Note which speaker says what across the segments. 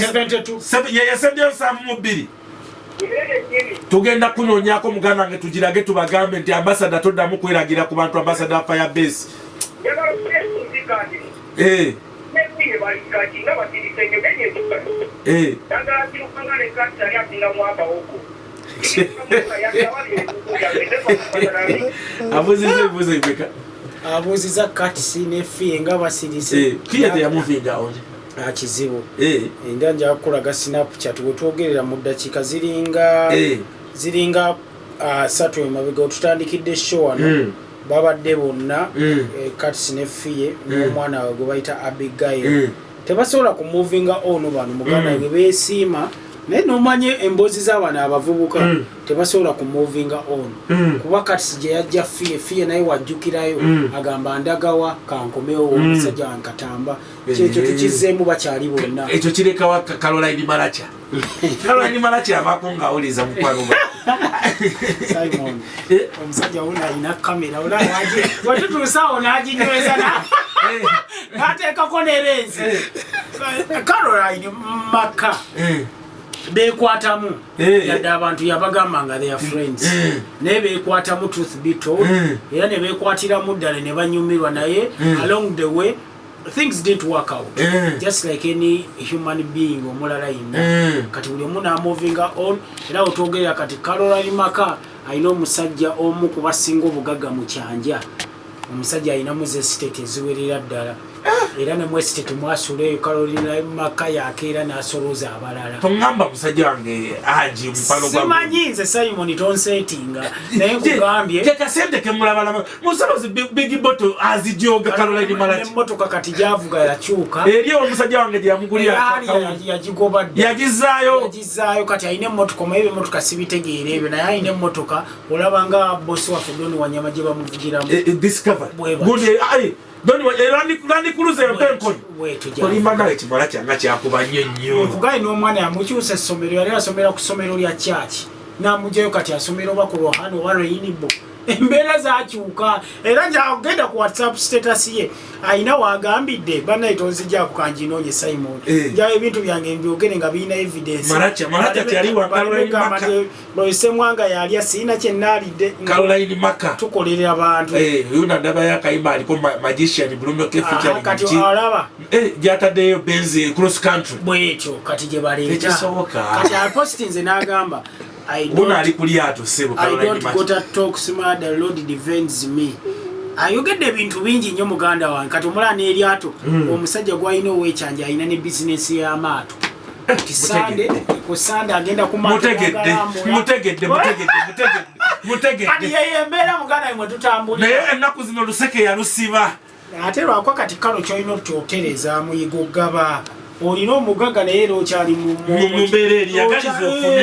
Speaker 1: 72 yesembyeyo saa mu bbiri tugenda kunoonyako muganda wange tugirage tubagambe nti ambasada toddamu kweragira ku bantu ambasada firebase
Speaker 2: abuziza katisi ne Fille nga basirise
Speaker 1: Fille teyamuvinga onje
Speaker 2: kizibu enda nja kukulaga Snapchat wetwogerera mu ddakiika ziringa 3 emabega otutandikidde show wano babadde bonna katisi ne Fille n'omwana we gwe bayita Abigail tebasobola kumuvinga ono bano muganda we beesiima naye nomanye emboozi z'abaana abavubuka tebasobola kumuvinga ono kuba katisi gye yajja Fille naye wajjukirayo agamba ndagawa kankomewo omusajja wankatamba kyekyo tukizzeemu bakyali bonna
Speaker 1: ekyo kirekawa Caroline Malacha Caroline Malacha abaako ng'awuliza mukwano
Speaker 2: Simon omusajja wuna alina kamera watutuusaawo n'aginyweza n'ateekako nerenzi Caroline maka bekwatamu yadde abantu yabagamba nga they are friends naye bekwatamu truth be told era ne bekwatiramu ddala ne banyumirwa naye along the way things didn't work out just like any human being omulala yinna kati buli omu namovinga on era otwogerera kati Caroline maka alina omusajja omu kubasinga obugagga mu kyanja omusajja alinamu ze state eziwerera ddala era ne mwesite tumwasuleyo Caroline maka yakeera n'asolooza abalala
Speaker 1: tongamba musajja wange aji mpalo gwa
Speaker 2: simanyi nze Simon tonsetinga naye nkugambye
Speaker 1: tekasente kemulabalaba musolozi big bottle azijoga Caroline Malachi
Speaker 2: emmotoka kati gyavuga yakyuka
Speaker 1: eriyo omusajja wange gye yamugulira
Speaker 2: yagigoba
Speaker 1: yagizaayo
Speaker 2: kati alina emmotoka omayibe emmotoka sibitegeera ebyo naye alina emmotoka olaba nga bosi waffe Doni Wanyama gye bamuvugiramu
Speaker 1: discover gundi Doni Landi Cruise empenkoni kolimagala ekimala kyanga kyakuba nnyo
Speaker 2: nkugaye n'omwana yamukyusa essomero yali asomera ku ssomero lya church n'amugyayo kati asomera oba ku Rohani oba Reyinibo embeera zakyuka era njagenda ku WhatsApp status ye ayina wagambidde bannaye tonzijjaako kanjinoonye Simon njawo ebintu byange mbyogere nga birina evidence
Speaker 1: Malacha tyali wa Caroline Maka
Speaker 2: Loisemwanga yalya siina kyennaalidde
Speaker 1: Caroline Maka
Speaker 2: tukolerera abantu
Speaker 1: yuna ndaba yakayimba aliko magician Bruno Kefichari
Speaker 2: kati alaba
Speaker 1: gyataddeyo Benz cross country
Speaker 2: bwetyo kati gye baleeta kati apostinze n'agamba I don't go to talk smart, the Lord defends me. Ayogedde ebintu bingi nnyo muganda wange kati omulala n'eryato omusajja gwalina ow'ekyanja alina ne bizinesi y'amaato kusande agenda
Speaker 1: mutegedde
Speaker 2: kati yeyo embeera muganda mwe tutambulira
Speaker 1: naye ennaku zino luseke yalusiba
Speaker 2: ate lwakwa kati kalo kyolina okukyotereza muyigo gaba olina omugaga naye era okyali mu
Speaker 1: mbeera eri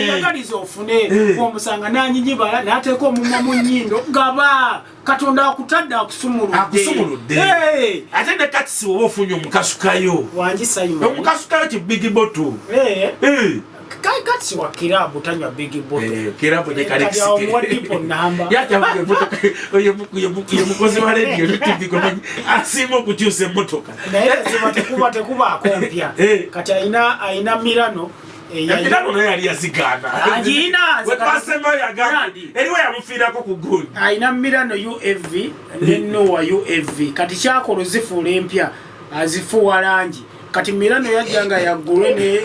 Speaker 2: yagaliza ofune omusanga n'anyinyibala n'ateeka omumwa mu nnyindo gaba Katonda akutadde akusumuludde
Speaker 1: ate ne katisi oba ofunye omukasukayo
Speaker 2: wangi Simon
Speaker 1: omukasukayo ki big bottle
Speaker 2: katisi wa kirabu tanywa big bottle
Speaker 1: kirabu ne kalexike
Speaker 2: omwadipo namba
Speaker 1: ye mukozi wa radio lutv asiima okukyusa emmotoka
Speaker 2: naye tekuba akompya kati ayina Mirano
Speaker 1: Mirano naye yali yazigaana wepasema yagamba eriwe yamufiirako ku gundi
Speaker 2: ayina Mirano UAV ne Noah UAV kati kyakola zifuula empya azifuwa langi kati Mirano yajjanga yaggulwe ne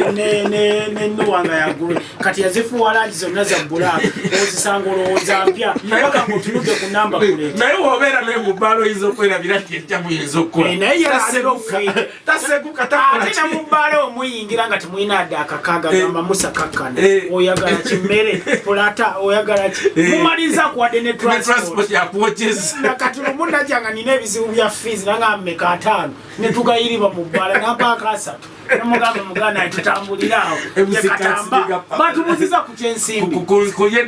Speaker 2: Noah nga yaggulwe kati yazifuwa langi zonna za bbulaaka ozisanga olowooza mpya paka mutunuke ku namba kuleta
Speaker 1: naye wobeera naye mu bbaala oyinza okwerabira nti ejja muyinza okukola
Speaker 2: naye tasekuka ate na mu bbaala omuyingira nga temulina adde akakaaga gamba musakakkana oyagala kimmere pulata oyagala ki mumaliza kuwadde ne transport
Speaker 1: yakuwokyeza
Speaker 2: kati lumu najjanga nina ebizibu bya fees nanga mmeka 5 ne tugayiriba mu bbaala nampaaka 3 nomugamba muganda tutambulirawo ekatamba batubuziza ku kyensimbi
Speaker 1: kulye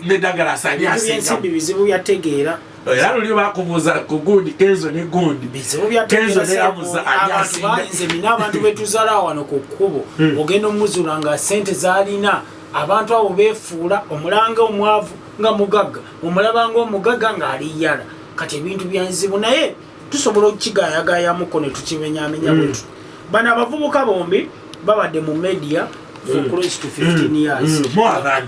Speaker 1: nedagala asanyasinga
Speaker 2: bizibu byategeera
Speaker 1: era luli bakubuuza ku gundi kenzo ne gundi kenzo ne amuza anyasinga
Speaker 2: nze nina abantu betuzala wano ku kkubo ogenda omuzula nga sente zalina abantu abo beefuula omulanga omwavu nga mugagga omulabanga omugagga ng'aliyala kati ebintu byanzibu naye tusobola okukigayagayamuko ne tukimenyaamenya bwetu bano abavubuka bombi babadde mu media for close to 15 years.
Speaker 1: More than.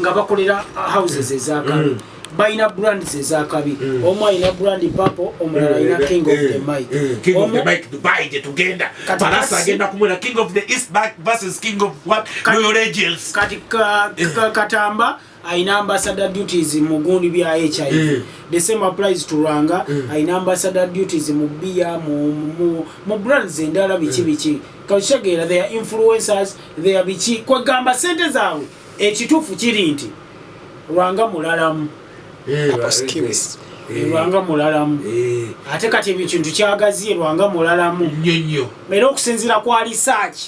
Speaker 2: Nga bakolera houses ezakabi. Baina brands ezakabi. Omu alina brand Purple, omulala alina King of the Mic.
Speaker 1: King of the Mic Dubai je tugenda. Palasa agenda kumula King of the East Back versus King of what? Royal Angels.
Speaker 2: Kati Katamba aina ambassador duties mu gundi bya HIV. The same applies to Ranga. Aina ambassador duties mu bia mu brands endala bichi. Kashagera they are influencers, they are bichi. Kwa gamba sente zawe ekitufu kiri nti Rwanga mulalamu. Rwanga mulalamu. Ate kati ekintu kyagaziye Rwanga mulalamu.
Speaker 1: Nnyo.
Speaker 2: Mera okusinzira kwa research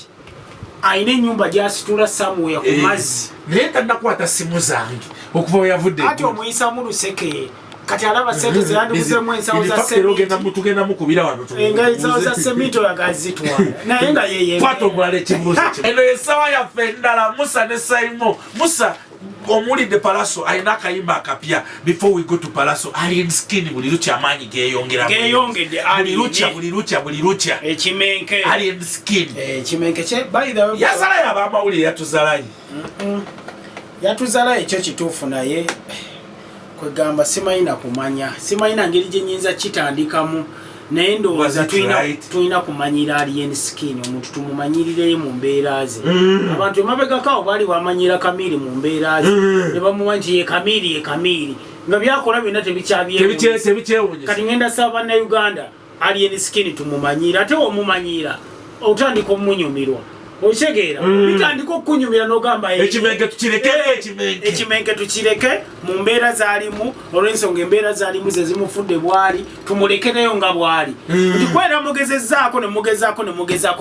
Speaker 2: aine nyumba gyasitula somewhere ku mazzi.
Speaker 1: Naye tannakwata simu zange okuva yavudde.
Speaker 2: Ati omuyisa mu luseke kati alaba sente zandibuzemu ensawo za semito.
Speaker 1: Tugenda mukubira wano.
Speaker 2: Ensawo za semito yagazitwala. Naye nga yeye.
Speaker 1: Kwata omulala ekibuuzo kye. Eno esawa yaffe endala Musa ne Saimo. Musa omulidde Palaso alina akayimba akapya before we go to Palaso. Alien Skin buli lukya amaanyi geeyongera.
Speaker 2: Geeyongedde
Speaker 1: buli lukya.
Speaker 2: Ekimenke.
Speaker 1: Alien Skin.
Speaker 2: Ekimenke kye by the way.
Speaker 1: Yazalayo ab'amawulire yatuzalayo.
Speaker 2: Yatuzalayo ekyo kituufu naye kwegamba simayina kumanya. Simayina ngeri gye nnyinza kitandikamu. Naye ndowooza tulina kumanyira Alien Skin omuntu tumumanyirireyo mu mbeera ze. Abantu emabegakawo baali bamanyira Kamiri mu mbeera ze ne bamuwa nti ye Kamiri nga byakola byonna tebikyewuunyisa. Kati ngenda saba bannayuganda Alien Skin tumumanyira ate omumanyira otandika omunyumirwa. Ochegeera bitandika okunyumira n'ogamba
Speaker 1: ekimenke
Speaker 2: tukireke mu mbeera zaalimu olw'ensonga embeera zaalimu ze zimufudde bwali tumulekereyo nga bwali nti kwera mugezaako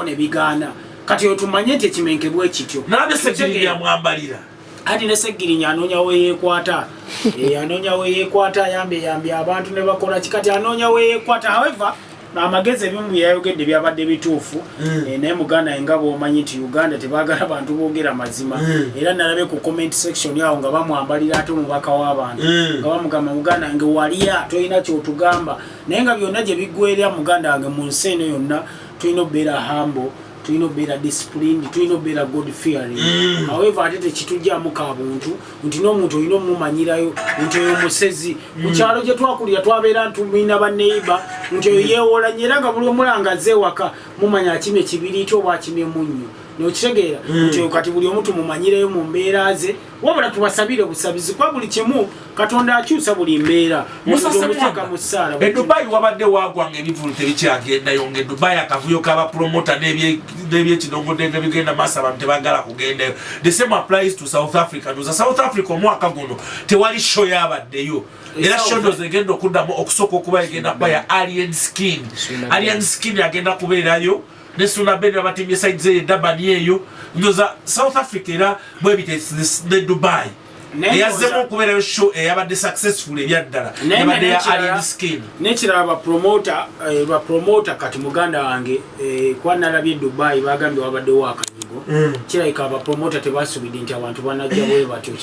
Speaker 2: ne bigaana kati otumanye nti ekimenke bwe kityo
Speaker 1: n'abesegirinya mwambalira
Speaker 2: ati ne Segirinya anoonya weyeekwata ayambe abantu ne bakola kikati anoonya weyeekwata. However amagezi ebimu byayogedde byabadde bituufu naye muganda nga bw'omanyi nti Uganda tebaagala bantu boogera mazima era nalabe ku comment section yawo nga bamwambalira ate omubaka w'abantu nga bamugamba muganda wange waliya tolina kyotugamba naye nga byonna gye biggwerera muganda wange mu nsi eno yonna tulina okubeera humble, tulina okubeera disciplined, tulina okubeera God fearing. However ate tekitujjaamu kabuntu nti n'omuntu olina omumanyirayo nti oyo musezi mu kyalo gye twakulira twabeera ntumina baneiba nti oyo yeewolanye era nga buli omulanga azze ewaka mumanya akimye ekibiriiti oba akimye munnyo n'okitegeera nti oyo kati buli omu tumumanyireyo mu mbeera ze wabula tubasabire busabizi kwa buli kimu Katonda akyusa buli mbeera musamuteeka mu ssaala.
Speaker 1: Dubai wabadde wagwanga ebivulu tebikyagendayo nga Dubai akavuyo k'abapromota n'ebyekidongodde nga bigenda maaso abantu tebaagala kugendayo. The same applies to South Africa. Ndoza South Africa omwaka guno tewali show yabaddeyo era show zegenda okuddamu okusooka okuba egenda kuba ya Alien Skin. Alien Skin agenda kubeerayo nesuna bene batimye sides ye Durban yeyo ndoza South Africa era bwebite ne Dubai yazemo kubera show yabadde successful ebyaddala yabadde ya Alien Skin
Speaker 2: nekiraba promoter kati muganda wange kwa nalabye Dubai bagambye wabadde wakanyigo kirayika aba promoter tebasubidde nti abantu banajja bwe batyo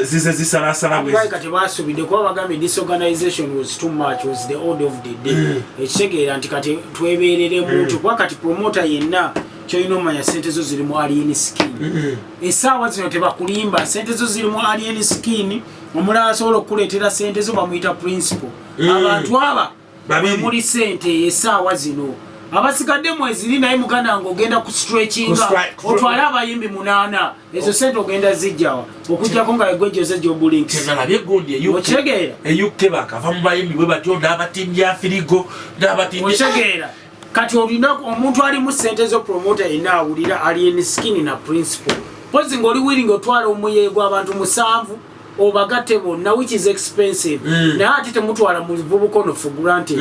Speaker 1: zize zisalasala
Speaker 2: bwe kati basubidde kwa bagambye this organization was too much, was the order of the day ekitegeera nti kati tweberere muntu kwa kati promoter yenna kyoyina omanya sente zo ziri mu Alien Skin essaawa zino tebakulimba sente zo ziri mu Alien Skin omulala asobola okukuleetera sente zo bamuyita principal abantu aba muli sente essaawa zino abasigadde mweziri naye muganda wange ogenda ku stretchinga otwale abayimbi 8 ezo sente ogenda zijjawa okujjako nga egwejjoze Jobulinks okitegeera
Speaker 1: UK bakava mu bayimbi bwe batyo n'abatimbi afirigo
Speaker 2: okitegeera kati olina omuntu ali mu sente zo promoter yenna awulira Alien Skin na principal pozi ng'oli willing otwala omuyeego abantu 7 obagatte bonna which is expensive naye ate temutwala mu bubukono for granted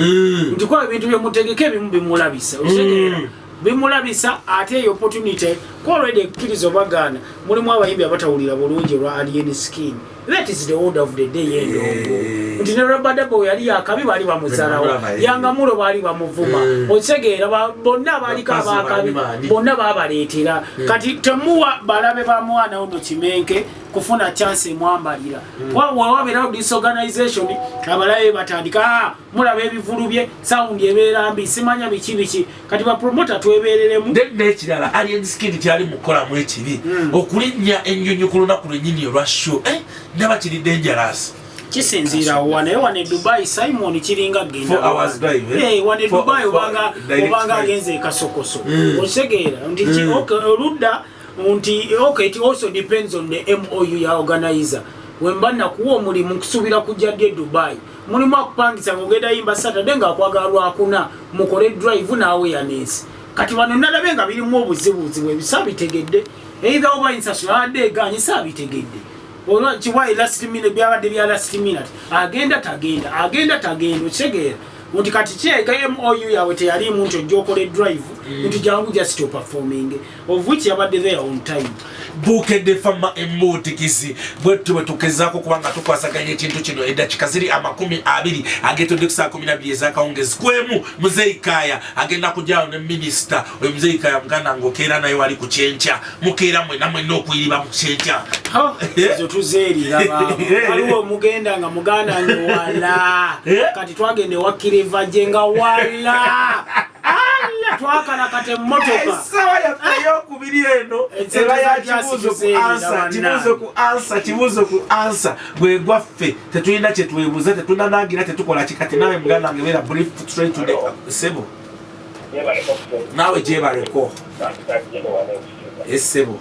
Speaker 2: nti kwa ebintu byemutegeka ebimu bimulabisa otegeera bimulabisa ate eyo opportunity kwa already ekkirizo bagana mulimu abayimbi abatawulira bulungi olwa Alien Skin that is the order of the day yendongo nti ne Rabadabo yali akabi bali bamuzalawo yangamulo bali bamuvuma osegeera bonna baliko abakabi bonna babaleetera kati temuwa balabe ba mwana ono Kimenke kufuna chance mwambalira wabeerawo disorganization abalabe batandika mulaba ebivulu bye sound ebeera mbi simanya biki kati ba promoter twebereremu
Speaker 1: nekirala alien skin kyali mukola mu ekibi okulinnya ennyonyi ku lunaku lwennyini olwa show ndaba kiri dangerous
Speaker 2: kisinzira wane Dubai Simon kiringa genda
Speaker 1: 4 hours drive
Speaker 2: wane Dubai obanga agenze kasokoso osegeera nti oludda nti okay it also depends on the MOU ya organizer wembana kuwa omulimu kusubira kujja de Dubai mulimu akupangisa ngogenda yimba Saturday nga akwagalwa akuna mukole drive na awareness kati wano nalabe nga birimu obuzibuzi ebisabitegedde either oba insasula adde ganyi sabitegedde olwa chiwa last minute byabadde bya last minute agenda tagenda ochegeera nti kati kyeka MOU yawe teyali muntu ojokole drive nti jangu just to performing of which yabadde there on time
Speaker 1: bukedde fama embutikisi bwetu bwetukezako kubanga tukwasaganya ekintu kino eddakiika ziri 20 agetodde ku saa 12 ezakawungezi kwemu Muzeyi Kaya agenda kujyawo ne minisita oyo Muzeyi Kaya muganda ngokeera naye wali ku kyenkya mukeera mwenna okuyiriba mu kyenkya
Speaker 2: ezo tuzeerira waliwo mugenda nga muganda nge wala kati twagende wakkiriva gye nga wala twakala kate mmotoka
Speaker 1: sawa yayo kubiri eno eba ya kibuzo ku answer bwe gwaffe tetulina kye twebuuza tetunanagira tetukola kikati nawe muganda nge beera brief straight to the sebo nawe gyebaleko esebo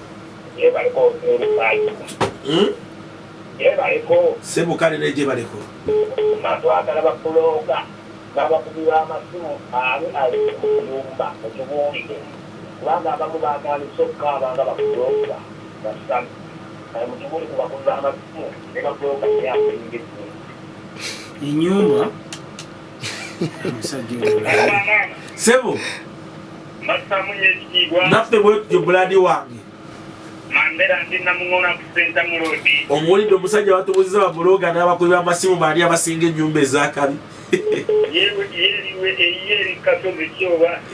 Speaker 1: sebo kale ne gyebaleko
Speaker 3: baba kubiwa amasimu ali kumulumba okubulike kubanga abamu baagala sokka abanga bakuloga basami mukibuli kubakubiwa amasimu ne bakuloga yakuingezi
Speaker 2: inyumba
Speaker 1: sebo
Speaker 3: masamunye ekigwa
Speaker 1: naffe bwetutyo buladi wange
Speaker 3: mandera ndina mungona kusenta mulodi
Speaker 1: omuwulidde omusajja batubuziza babuloga n'abakubi b'amasimu baali abasinga ennyumba ez'akabi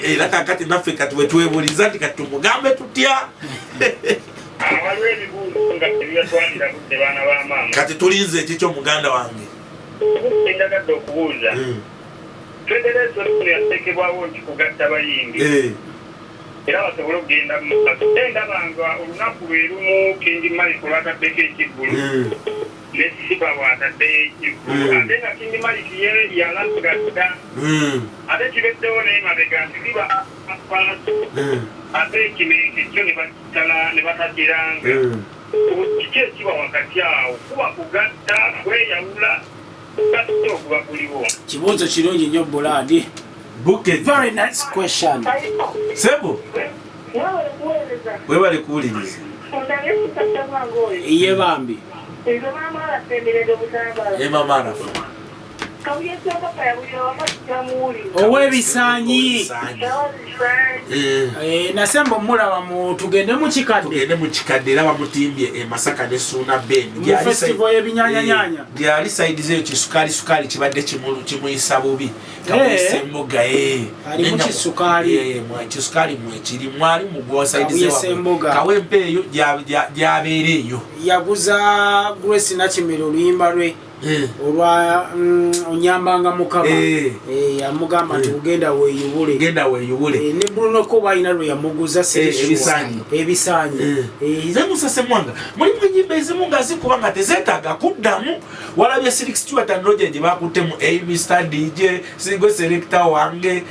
Speaker 1: era kakati naffe kati wetwebuliza nti kati tumugambe tutya kati tulinze ekikyo muganda wange
Speaker 3: enjagadde okubuuza federeesonyatekebwawo nkikugatta bayimbi era basobole okugenda endabanga olunaku lwerumu King Mike olwataddeko ekiggulu nesiba bwataddeyo ekiggulu ate nga King Mike ye yalagatta ate kibeddewo naye mabega nti liba apalaso ate Kimenke kyo ne batakiranga kiki ekiba wakati awo kuba kugatta kweyawula gatte okuba kuliwo
Speaker 2: kibuuzo kirungi nnyo Buladi
Speaker 1: Bucket.
Speaker 2: Very nice question.
Speaker 1: Sebo. Webale kuwuliriza.
Speaker 2: Iye bambi.
Speaker 1: Mama arafa.
Speaker 2: Owebisanyi. Nasemba mulaba mu tugende mu kikadde
Speaker 1: era bamutimbye Masaka ne Suna Ben.
Speaker 2: Ya festival y'ebinyanya.
Speaker 1: Yali side zeyo kisukali kibadde kimuyisa bubi. Kawesemboga
Speaker 2: ali mu kisukali
Speaker 1: kisukali mwekiri mwali mugwa side zeyo kawempe eyo gyabeereyo yaguza
Speaker 2: Grace Nakimiro luyimba lwe olwa onyambanga mukama yamugamba nti ugenda weeyubule ne Bruno ko bayina lwe yamuguza ebisanyi
Speaker 1: ze musase mwanga mulimu enyimba ezimu nga zikuba nga tezeetaaga kuddamu walabye Six Stewart and Roger gye bakuttemu Mr. DJ Sigo Selector wange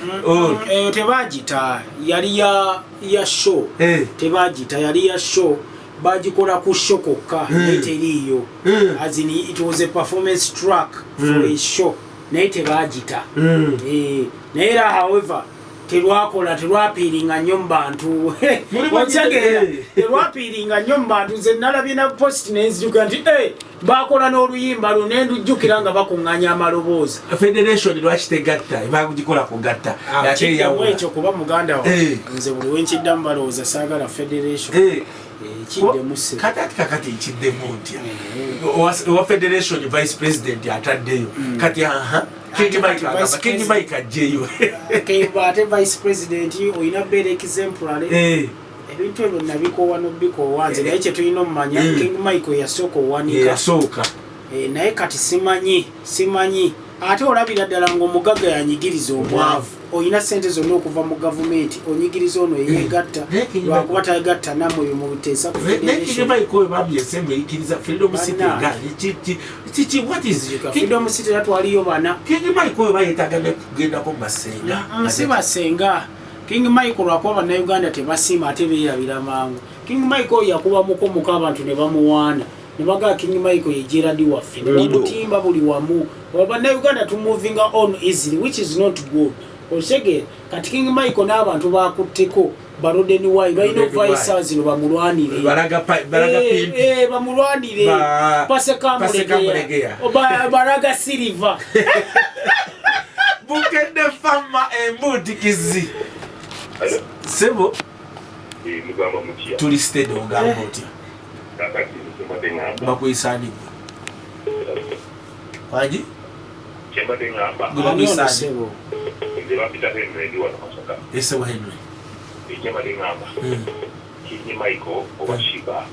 Speaker 2: tebagita yali ya show tebagita yali ya show bajikola ku show kokka neteriyo as in it was a performance track for a show naye tebagita naye however terwakola terwapiringa nnyo mu bantu terwapiringa nnyo mu bantu nze nalabye na post nenzijukira nti bakola n'oluyimba luno ndujjukira nga bakuŋŋanya amaloboozi
Speaker 1: federation lwaki tegatta bagikola kugatta
Speaker 2: kiddamu ekyo kuba muganda wa nze buli wenkiddamu balowooza saagala federation kiddemuse
Speaker 1: kakati nkiddemu ntya owa federation vice president ataddeyo kati King Mike ajjeyo
Speaker 2: ate vice president oyina beera exemplary ebintu ebyo nabikoowa nobikoowa nze naye kyetulina omumanya King Mike yasooka owanika naye kati simanyi ate olabira ddala ng'omugaga yanyigiriza omwavu oyina sente zonna okuva mu gavumenti onyigiriza ono eyeegatta lwakuba tayegatta nammwe bye mubiteesa ku freedom city era twaliyo bana si basenga King Mike lwakuba bannayuganda tebasiima ate beerabira mangu King Mike oyo yakuba mukomuko abantu ne bamuwaana nibaga King Mike ye Gerard waffe mutimba buli wamu bannayuganda to moving on easily which is not good osege kati King Mike n'abantu bakutteko barodeni wayi balina vice zino bamulwanire bamulwanire pasekamulegeya baraga silver
Speaker 1: bukedde fama embutikizi sebo tuli steady ogamba otya bakuyisani waji bakuyisani ese wa Henry
Speaker 3: King Michael obashiba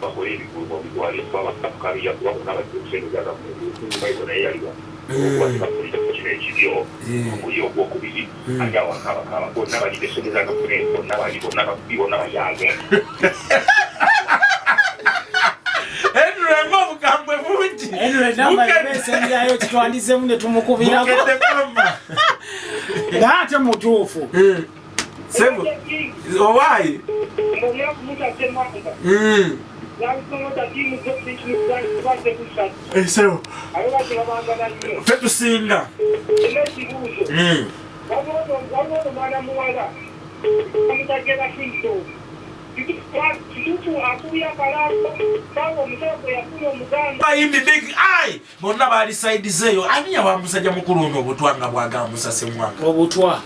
Speaker 3: bakole ebikolwa bitwale babakabya kubona abakusengeza Michael naye yaliwa okwatira kuli kino ekibyo kuli okubiri ajja wakaba bonna bali besengeza na kule bonna bali bonna bakubibona bayaga
Speaker 2: Henry namba besengayo kitwandize mune tumukubira ko ngate mutuufu
Speaker 1: sebo why so fetusinga bayimbi big eye bonna bali side zeyo ani yabamusajja mukulu ono obutwanga bwagamusa semwanga
Speaker 2: obutwa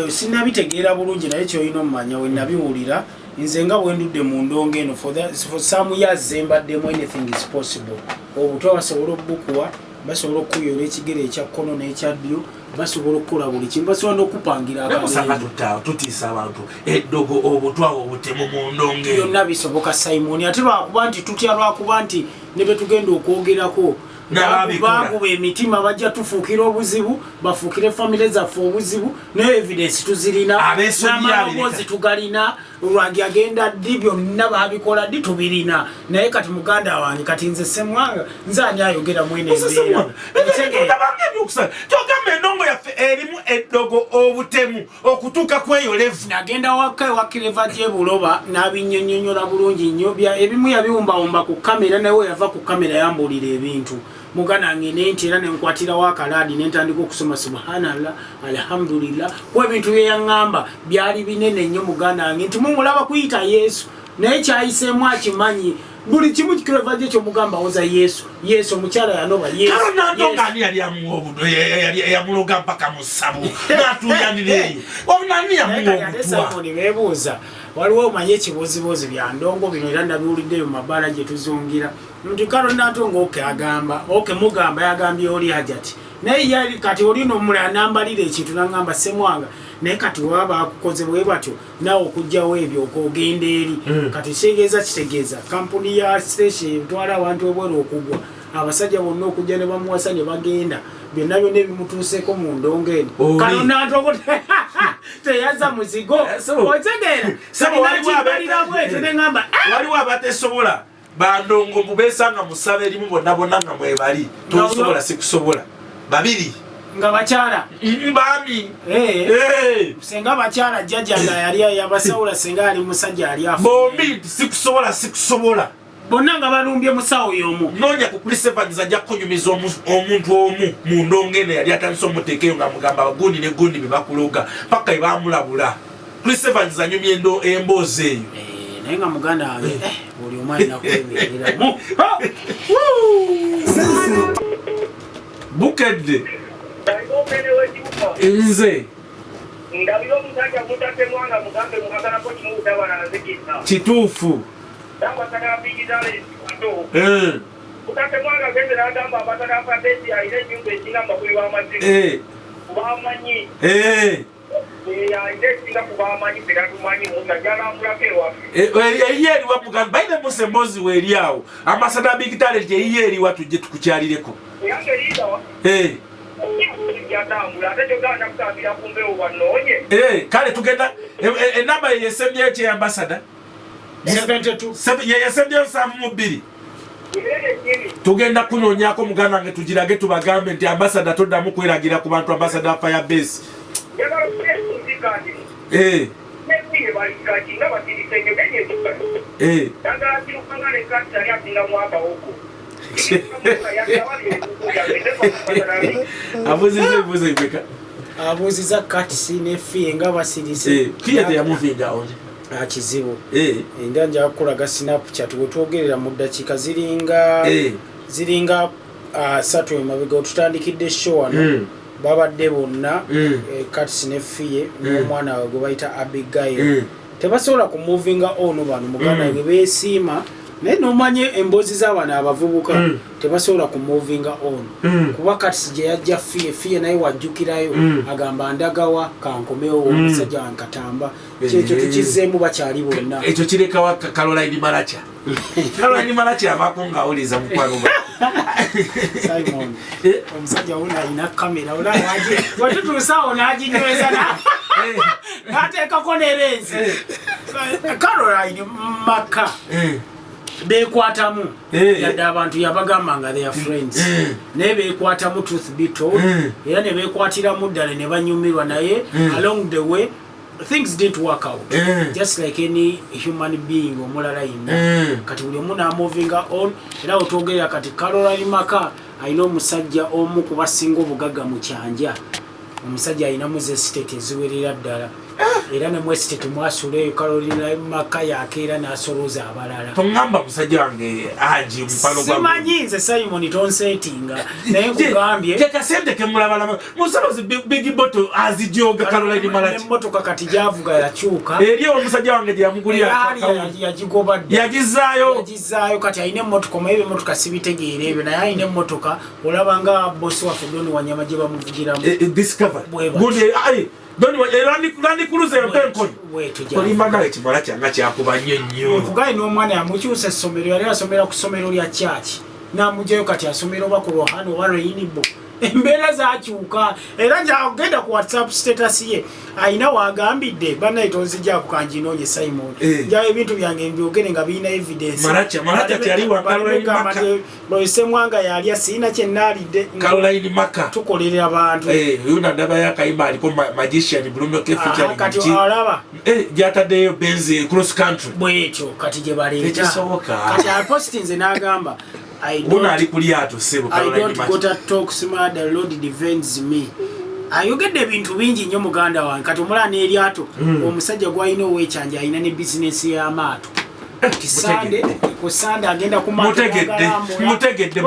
Speaker 2: sinabitegeera bulungi naye kyoyina omumanya we nabiwulira nze nga bwendudde mu ndongo eno for some years embaddemu anything is possible obutwa basobola obukuwa basobola okuyola ekigere ekya kkono n'ekya ddyo basobola okukola buli kimu basobola n'okupangira
Speaker 1: akamusanga tutiisa abantu eddogo obutwawo obutemu mu ndongo
Speaker 2: byonna bisoboka Simon ate lwakuba nti tutya lwakuba nti ne betugenda okwogerako bakuba emitima bajja tufuukira obuzibu bafuukire famire zaffe obuzibu ne evidence tuzirina n'amaloboozi tugalina lwagi agenda ddi byonna babikola ddi tubirina naye kati muganda wange kati nze semwanga nze ani ayogera mwene embeera
Speaker 1: togamba endongo yaffe erimu eddogo obutemu okutuuka kweyolevu
Speaker 2: nagenda waka ewakireva gyebuloba n'abinnyonnyonnyola bulungi nnyo ebimu yabiwumbawumba ku kamera naye yava ku kamera yambuulira ebintu mugana ngene nti era nenkwatirawo akalaadi nentandika okusoma subhanallah alhamdulillah kuba ebintu byeyaŋŋamba byali binene nnyo muganda wange nti mumulaba kuyita Yesu naye kyayiseemu akimanyi buli kimu kikireva gye kyomugamba woza Yesu omukyala yanoba
Speaker 1: Yesu yali yamuloga mpaka mu ssabu n'atuyandireeyo obunani yamuwa
Speaker 2: bebuuza waliwo omanye ekibuuzibuuzi bya ndongo bino era nabiwuliddeyo mu mabaala gye tuzungira nti kalo natonga mugamba yagambye oli hajati naye yali kati olina omulala nambalira ekintu naŋŋamba semwanga naye kati waba bakukoze bwe batyo naawe okugjawo ebyo okogenda eri kati kitegeeza kampuni ya station etwala abantu ebweru okugwa abasajja bonna okujja ne bamuwasa ne bagenda byonna byonna ebimutuuseeko mu ndongo eno kano natongo teyaza muzigo otegeera sakinakimbalira bwetu neŋŋamba
Speaker 1: waliwo abatesobola bandongo mubesanga musaba erimu bonna bonna nga mwebali tosobola sikusobola babiri
Speaker 2: nga bakyala
Speaker 1: bami
Speaker 2: senga bakyala jjajja nga yali yabasawula senga ali musajja ali afu
Speaker 1: bombi sikusobola
Speaker 2: bonna nga balumbye musawo yomu
Speaker 1: nonya ku Chris Evans ajja kunyumiza omuntu omu mu ndongene yali atandise omuteekeyo nga mugamba gundi ne gundi bebakuloga paka ibamulabula Chris Evans anyumye emboozi eyo
Speaker 2: naye nga muganda wange buli omwana nakwebereramu
Speaker 1: bukedde nze
Speaker 3: ndabira omusajja mutate mwanga mugambe mwagalako kimutabala nzikisa
Speaker 1: kituufu
Speaker 3: ndambasagala bigitale ato mutate mwanga gende n'agamba abatala afadesi alina ennyumba esinga makulu b'amazima kubamanyi alina esinga kubamanyi teratumanyi musajja alambulako ewaffe
Speaker 1: eyiye eriwa mugamba baine musa emboozi weeri awo amasada bigitale ti eyiye eriwa tujje tukukyalireko
Speaker 3: yange liidawa
Speaker 1: kale tugenda enamba yeyesemye ekye ambasada
Speaker 2: 72
Speaker 1: yeyesemye 72 tugenda kunoonyako muganda wange tugirage tubagambe nti ambasada toddamu kweragira ku bantu ambasada firebase
Speaker 2: abuuziza katisi ne Fille nga basirise
Speaker 1: Fille teyamuvinga onje
Speaker 2: kizibu era nja kukulaga Snapchat we twogerera mu ddakiika ziringa 3 emabega otutandikidde show wano babadde bonna katisi ne Fille n'omwana we gwe bayita Abigail tebasobola kumuvinga ono bano muganda we beesiima naye nomanye emboozi z'abaana abavubuka tebasobola kumuvinga ono kuba katisi gye yajja Fille naye wajjukirayo agamba ndagawa kankomewo omusajja wankatamba kyekyo tukizzeemu bakyali bonna
Speaker 1: ekyo kirekawa Caroline Malacha Caroline Malacha avaako ng'awuliza mukwano gwa
Speaker 2: Simon omusajja wuno alina kamera watutuusaawo n'aginyweza n'ateekako ne lenzi Caroline maka bekwatamu yadde abantu yabagamba nga they are friends naye bekwatamu truth be told era ne bekwatiramu ddala ne banyumirwa naye along the way things didn't work out just like any human being omulala yinna kati buli omu namovinga on era otwogerera kati Caroline maka alina omusajja omu kubasinga obugagga mu kyanja omusajja alinamu ze state eziwerera ddala era ne mwesite mwasuleyo Caroline maka yakeera n'asolooza abalala
Speaker 1: tongamba musajja wange aji mpalo gwa
Speaker 2: simanyi nze Simon tonsetinga naye nkugambye
Speaker 1: tekasente kemulabalama musolozi big bottle azijoga Caroline Malachi
Speaker 2: emmotoka kati gyavuga yakyuka
Speaker 1: eri omusajja wange gye yamugulira
Speaker 2: yagigoba
Speaker 1: yagizaayo
Speaker 2: kati alina emmotoka omayibe emmotoka sibitegeera ebyo naye alina emmotoka olaba nga bosi waffe Doni Wanyama gye bamuvugiramu
Speaker 1: discover Landi Cruise empenkoni olimanawe kimala kyanga kyakuba nnyo
Speaker 2: nkugaye n'omwana yamukyusa essomero yali asomera ku ssomero lya kyaki n'amugyayo kati asomera oba ku Rohani oba Reyinibo embeera zakyuka era gyagenda ku WhatsApp status ye ayina wagambidde banaye tonzijjaako kanjinoonye Simon njawo ebintu byange mbyogere nga birina evidence
Speaker 1: Malacha tyaliwa Caroline Maka
Speaker 2: Loisemwanga yalya siina kyennaalidde
Speaker 1: Caroline Maka
Speaker 2: tukolerera abantu
Speaker 1: yuna ndaba yakayimba aliko magician Bruno Keficha
Speaker 2: kati olaba
Speaker 1: gyataddeyo benzi cross country
Speaker 2: bwetyo kati gye baleeta
Speaker 1: ekisoboka
Speaker 2: kati apostinze n'agamba I don't go to talk smart, the Lord defends me. Ayogedde ebintu bingi nnyo muganda wange kati omulala n'eryato omusajja gwalina ow'ekyanja alina ne bizinesi y'amaato kusande agenda ku maato
Speaker 1: mutegedde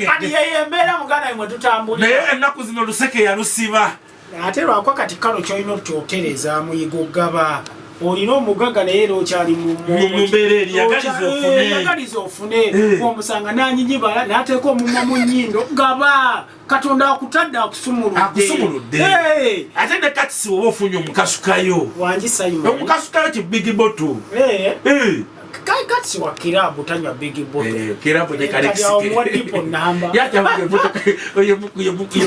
Speaker 2: kati yeyo embeera muganda mwe tutambulira
Speaker 1: naye ennaku zino luseke yalusiba
Speaker 2: ate lwakwa kati kalo kyolina okutyotereza muyigo gaba olina omugaga naye era okyali
Speaker 1: mumbeera eri
Speaker 2: yagaliza ofune omusanga nanyijibala n'ateeka omumwa mu nnyindo gaba katonda akutadde akusumuludde
Speaker 1: ate ne katisi oba ofunye omukasukayo
Speaker 2: wangi Simon
Speaker 1: omukasukayo ki big bottle
Speaker 2: katisi wa kirabu tanywa big bottle
Speaker 1: kirabu ne
Speaker 2: kalexike namba
Speaker 1: ye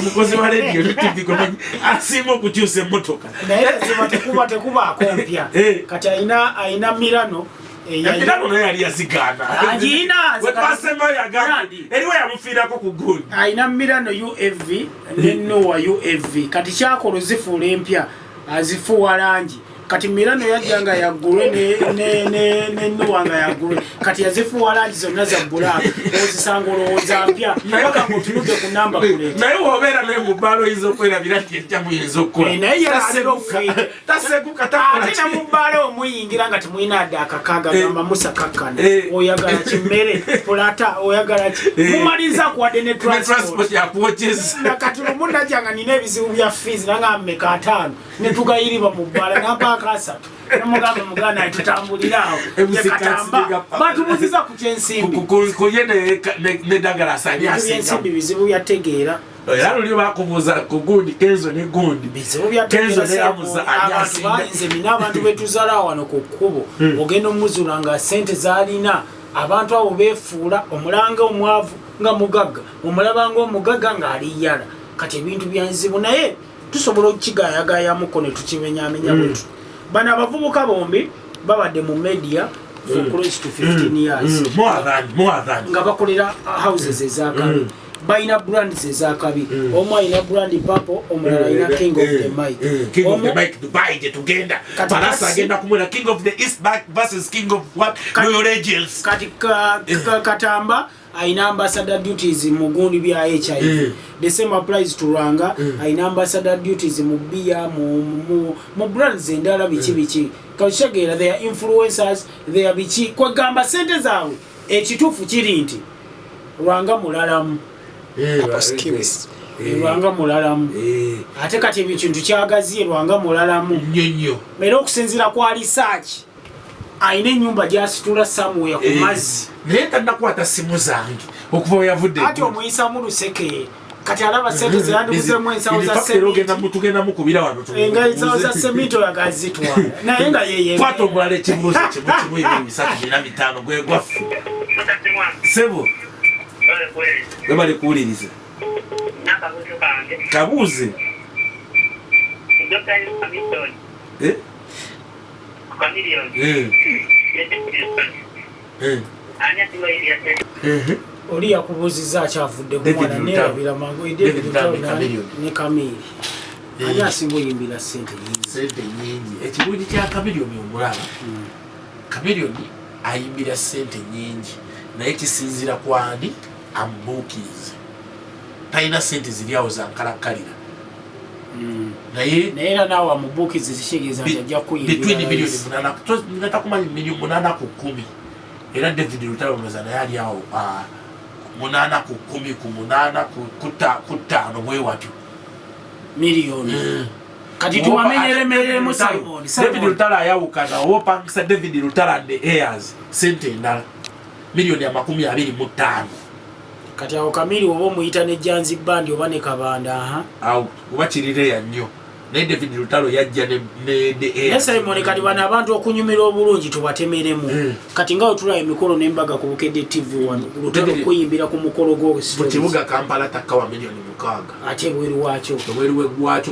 Speaker 1: mukozi wa radio lutiviko asiima okukyusa emmotoka
Speaker 2: naye tekuba akompya kati ayina mirano
Speaker 1: Mirano naye yali yazigaana wetwasema yagamba eriwe yamufiirako ku gundi
Speaker 2: ayina mirano UAV ne Noah UAV kati kyakola zifuula empya azifuwa langi kati Mirano yajjanga yaggulwe ne Nuwanga yaggulwe kati yazifuwa langi zonna za bbulaaka ozisanga olowooza mpya paka ng'otunudde ku namba kuleta
Speaker 1: naye wobeera naye mu bbaala oyinza okwerabira nti ejja muyinza okukola
Speaker 2: naye yalaga ofiire
Speaker 1: taseguka
Speaker 2: ate na mu bbaala omuyingira nga temulina adde akakaaga gamba musakakkana oyagala kimmere pulata oyagala ki mumaliza kuwadde ne transport
Speaker 1: yakuwokyeza
Speaker 2: kati lumunajjanga nina ebizibu bya fees nanga mmeka 5 ne tugayiriba mu bbaala nampaaka 3 namugamba muganda tutambulirawo yekatamba batubuziza ku kyensimbi
Speaker 1: kuye nedagala
Speaker 2: asanyaasinsimbi bizibu byategeera
Speaker 1: era luli bakubuuza ku gundi kenzo ne gundi
Speaker 2: bizibu byategeera bayinze mina abantu betuzala wano ku kkubo ogenda omuzula nga sente zalina abantu abo beefuula omulanga omwavu nga mugagga omulabanga omugagga ng'aliyala kati ebintu byanzibu naye tusobola okukigayagayamuko ne tukimenyamenya bwetu bano abavubuka bombi babadde mu media for close to 15 years nga bakolera houses ezakabi balina brands ezakabi omu alina brand papo omulala alina king of the mic
Speaker 1: Dubai gye tugenda Palasa agenda kumwera king of the east back versus king of what Royal Angels
Speaker 2: kati Katamba aina ambassador duties mu gundi bya HIV the same applies to Rwanga aina ambassador duties mu bia mu brands endala bichi kashagera they are influencers they are bichi kwa gamba sente zawe ekitufu kiri nti Rwanga mulalamu Rwanga mulalamu ate kati ebintu kyagaziye Rwanga mulalamu
Speaker 1: nyonyo
Speaker 2: era okusinzira kwa research aina ennyumba gyasitula somewhere ku mazzi
Speaker 1: naye tannakwata simu zange okuva yavudde
Speaker 2: ati omuyisa mu luseke kati alaba sente zeyandibuzemu ensawo za
Speaker 1: tugenda mukubira wano
Speaker 2: ensawo za semito yagazitwala naye nga
Speaker 1: kwata omulala ekibuuzo kimu ebiri 3 4 5 gwe gwaffe sebo webale kuwuliriza kabuuze
Speaker 2: oli yakubuuziza akyavudde kumwana nerabira mangu ne Kamili ani asinga oyimbira sente
Speaker 1: nyingi ekibuuji kya Kamiliyoni omulaba Kamiliyoni ayimbira sente nyingi naye kisinzira kwani ambuukirize talina sente ziri awo zankalakkalira naye
Speaker 2: era naawe amubuukizi zikitegeeza nti ajja
Speaker 1: between milioni 8 ngatakumanyi milioni 8 ku 10 era David Lutalo mloza naye ali awo 8 ku 10 ku 8 ku 5 bwe watyo
Speaker 2: miliyoni kati tuwamenyeremeremu Simon
Speaker 1: David Lutalo ayawukana wopangisa David Lutalo and the heirs sente endala milioni 25
Speaker 2: kati awo Kamili oba omuyita ne Janzi Bandi oba ne Kabanda
Speaker 1: awo oba kirire ya nnyo naye David Lutalo yajja ne
Speaker 2: Simon kati bano abantu okunyumira obulungi tubatemeremu kati nga otula emikolo n'embaga ku Bukedde TV wano Lutalo kuyimbira ku mukolo gwo
Speaker 1: mu kibuga Kampala takawa milioni 6
Speaker 2: ate bweru wakyo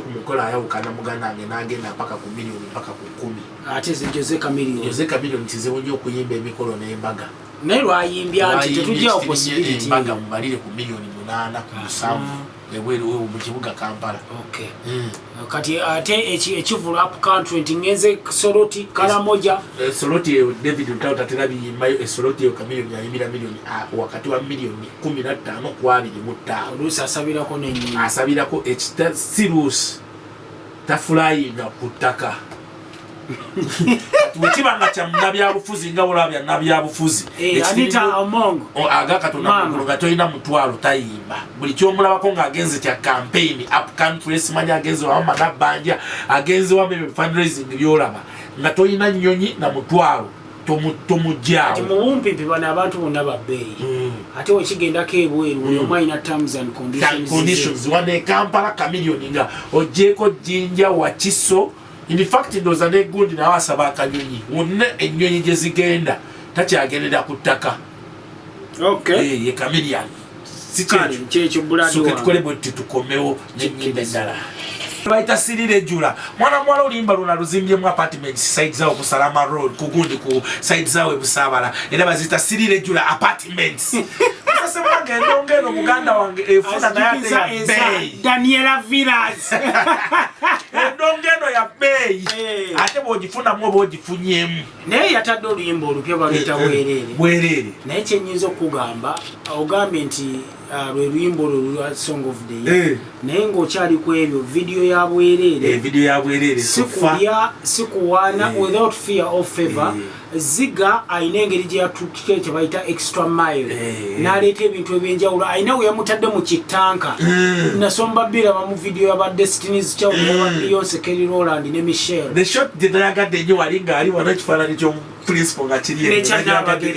Speaker 1: ku mukolo ayawukana muganange n'agenda mpaka ku milioni mpaka ku 10
Speaker 2: ate Jose Kamili
Speaker 1: kizibu nnyo okuyimba emikolo n'embaga
Speaker 2: naye lwayimbya nti tetujjawo possibility
Speaker 1: embaga mubalire ku milioni 8 ku 7 ebweru mu kibuga Kampala
Speaker 2: kati ate ekivula up country nti ngenze Soroti Karamoja
Speaker 1: Soroti David Lutalo tatera biyimbayo Soroti yo Kamiliyoni yayimbira milioni wakati wa milioni 15 ku 25
Speaker 2: oluusi asabirako n'ennyingi
Speaker 1: asabirako ekita sirus tafulayinga ku ttaka wekibanga kya munnabyabufuzi nga bulabya nabyabufuzi
Speaker 2: Anita Among
Speaker 1: agakatonda nga tolina mutwalo tayimba buli kyomulabako ng'agenze kya campaign up country simanya agenze wama nabbanja agenze wama fundraising byolaba nga tolina nnyonyi na mutwalo tomujjaawo
Speaker 2: ati mubumpimpi bano abantu bonna babbeeyi ate wekigendako ebweru buli omu alina terms and conditions
Speaker 1: wane Kampala Kamiliyoni nga ojjeeko Jjinja Wakiso in fact ndoza ne gundi na wasaba akanyonyi wonna ennyonyi gye zigenda takyagendera ku ttaka ye Kamiliyoni
Speaker 2: kyekyo buladi wange
Speaker 1: tukole bwe tukomewo n'ennyimba endala bayita sirire jula mwana mwala olimba luna luzimbyemu apartments side zaawo ku Salama Road ku gundi ku side zaawo e Busaabala era bazita sirire jula apartments se mwange endongeno muganda wange efuna na yate ya bay
Speaker 2: Daniela Villas
Speaker 1: endongeno ya bay ate bogifuna mu bogifunyemu
Speaker 2: naye yatadde oluyimba olupya baluyita bwerere naye kyenyinza okugamba ogambe nti lwe luyimba olwo song of the year naye ng'okyali ku ebyo video ya bwerere sikuwaana without fear of favor Ziga ayina engeri gye yatuukire kye bayita extra mile n'aleeta ebintu ebyenjawulo ayina we yamutadde mu kitanka nasomba biraba mu video yaba Destiny's Child yaba Beyonce Kelly Rowland ne Michelle
Speaker 1: the shot gye nayagadde nnyo wali ng'ali wana ekifaananyi ky'omuprinciple nga kiri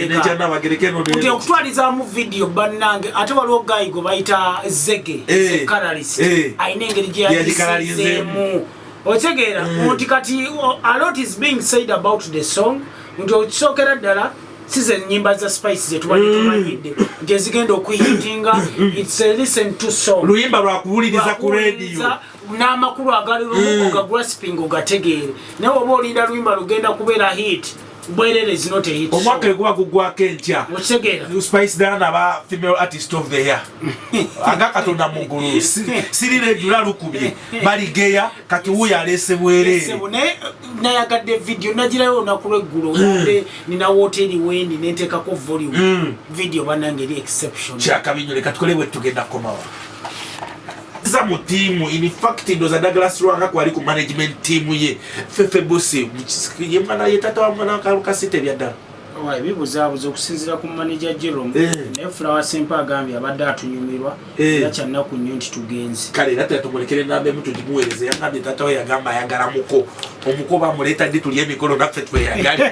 Speaker 1: nekyanabagereke
Speaker 2: nti okutwaliza mu video bannange ate waliwo gayi gwe bayita Zege Zekaralist ayina engeri gye yagisizeemu otegeera nti kati a lot is being said about the song nti okisookera ddala size ennyimba za Spice zetubadde tumanyidde nti ezigenda okuyitinga it's a listen to song
Speaker 1: luyimba lwakuwuliriza ku radio
Speaker 2: n'amakulu agali lumu ogagrasping ogategeere naye oba olinda luyimba lugenda kubeera hit bwerere is not a hit
Speaker 1: omwaka eguba gugwako entya
Speaker 2: okitegera
Speaker 1: Spice Diana aba female artist of the year aga katonda mugulu sirira ejula lukubye baligeya kati wuyo alese bwerere
Speaker 2: nayagadde video nagirayo olunaku lw'eggulo nade nina woteri wendi nenteekako volume video bannange eri exception
Speaker 1: kyakabinyole katukole bwe tugenda komawa za mu team in fact ndoza Douglas Lwanga kwali ku management team ye Fefe Bosse ye mwana ye tata wa mwana kaluka site byadda
Speaker 2: ebibuzaabuza okusinziira ku manager Jerome naye Flower Sempa agambye abadde atunyumirwa era kyannaku nnyo nti tugenze
Speaker 1: kale era tumulekere nambe mutu gimuweereze yangambye tata we yagamba ayagala muko omuko bamuleeta ddi tulye emikolo naffe tweyagale